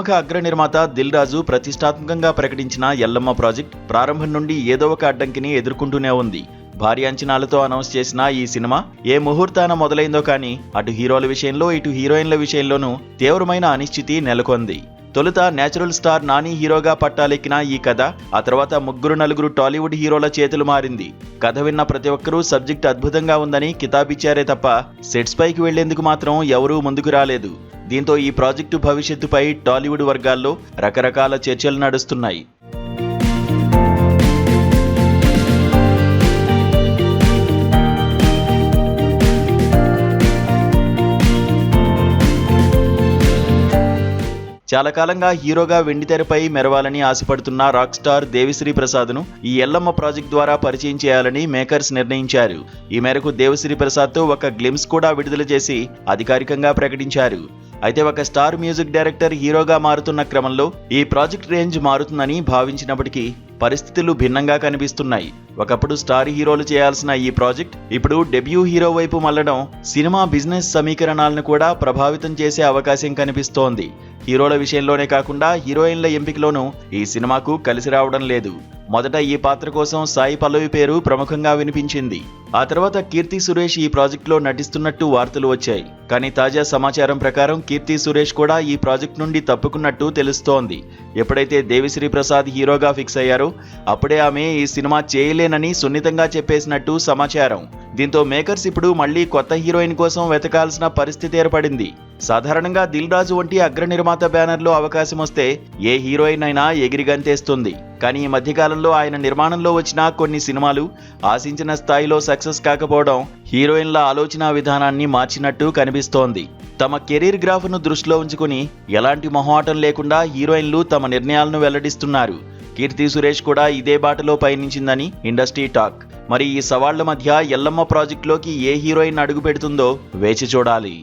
ప్రముఖ అగ్ర నిర్మాత దిల్ రాజు ప్రతిష్టాత్మకంగా ప్రకటించిన ఎల్లమ్మ ప్రాజెక్ట్ ప్రారంభం నుండి ఏదో ఒక అడ్డంకిని ఎదుర్కొంటూనే ఉంది. భారీ అంచనాలతో అనౌన్స్ చేసిన ఈ సినిమా ఏ ముహూర్తాన మొదలైందో కానీ అటు హీరోల విషయంలో ఇటు హీరోయిన్ల విషయంలోనూ తీవ్రమైన అనిశ్చితి నెలకొంది. తొలుత నేచురల్ స్టార్ నాని హీరోగా పట్టాలెక్కిన ఈ కథ ఆ తర్వాత ముగ్గురు టాలీవుడ్ హీరోల చేతులు మారింది. కథ విన్న ప్రతి ఒక్కరూ సబ్జెక్ట్ అద్భుతంగా ఉందని కితాబిచ్చారే తప్ప సెట్స్ పైకి వెళ్లేందుకు మాత్రం ఎవరూ ముందుకు రాలేదు. దీంతో ఈ ప్రాజెక్టు భవిష్యత్తుపై టాలీవుడ్ వర్గాల్లో రకరకాల చర్చలు నడుస్తున్నాయి. చాలా కాలంగా హీరోగా వెండితెరపై మెరవాలని ఆశపడుతున్న రాక్ స్టార్ దేవిశ్రీ ప్రసాద్ను ఈ ఎల్లమ్మ ప్రాజెక్ట్ ద్వారా పరిచయం చేయాలని మేకర్స్ నిర్ణయించారు. ఈ మేరకు దేవిశ్రీ ప్రసాద్తో ఒక గ్లిమ్స్ కూడా విడుదల చేసి అధికారికంగా ప్రకటించారు. అయితే ఒక స్టార్ మ్యూజిక్ డైరెక్టర్ హీరోగా మారుతున్న క్రమంలో ఈ ప్రాజెక్ట్ రేంజ్ మారుతుందని భావించినప్పటికీ పరిస్థితులు భిన్నంగా కనిపిస్తున్నాయి. ఒకప్పుడు స్టార్ హీరోలు చేయాల్సిన ఈ ప్రాజెక్ట్ ఇప్పుడు డెబ్యూ హీరో వైపు మళ్లడం సినిమా బిజినెస్ సమీకరణాలను కూడా ప్రభావితం చేసే అవకాశం కనిపిస్తోంది. హీరోల విషయంలోనే కాకుండా హీరోయిన్ల ఎంపికలోనూ ఈ సినిమాకు కలిసి రావడం లేదు. మొదట ఈ పాత్ర కోసం సాయి పల్లవి పేరు ప్రముఖంగా వినిపించింది. ఆ తర్వాత కీర్తి సురేష్ ఈ ప్రాజెక్టులో నటిస్తున్నట్టు వార్తలు వచ్చాయి. కానీ తాజా సమాచారం ప్రకారం కీర్తి సురేష్ కూడా ఈ ప్రాజెక్ట్ నుండి తప్పుకున్నట్టు తెలుస్తోంది. ఎప్పుడైతే దేవిశ్రీ ప్రసాద్ హీరోగా ఫిక్స్ అయ్యారో అప్పుడే ఆమె ఈ సినిమా చేయలేనని సున్నితంగా చెప్పేసినట్టు సమాచారం. దీంతో మేకర్స్ ఇప్పుడు మళ్లీ కొత్త హీరోయిన్ కోసం వెతకాల్సిన పరిస్థితి ఏర్పడింది. సాధారణంగా దిల్ రాజు వంటి అగ్ర నిర్మాత బ్యానర్లో అవకాశం వస్తే ఏ హీరోయిన్ అయినా ఎగిరిగంతేస్తుంది. కానీ ఈ మధ్యకాలంలో ఆయన నిర్మాణంలో వచ్చిన కొన్ని సినిమాలు ఆశించిన స్థాయిలో సక్సెస్ కాకపోవడం హీరోయిన్ల ఆలోచన విధానాన్ని మార్చినట్టు కనిపిస్తోంది. తమ కెరీర్ గ్రాఫ్ను దృష్టిలో ఉంచుకుని ఎలాంటి మొహమాటం లేకుండా హీరోయిన్లు తమ నిర్ణయాలను వెల్లడిస్తున్నారు. కీర్తి సురేష్ కూడా ఇదే బాటలో పయనించిందని ఇండస్ట్రీ టాక్. మరి ఈ సవాళ్ల మధ్య ఎల్లమ్మ ప్రాజెక్టులోకి ఏ హీరోయిన్ అడుగు పెడుతుందో వేచి చూడాలి.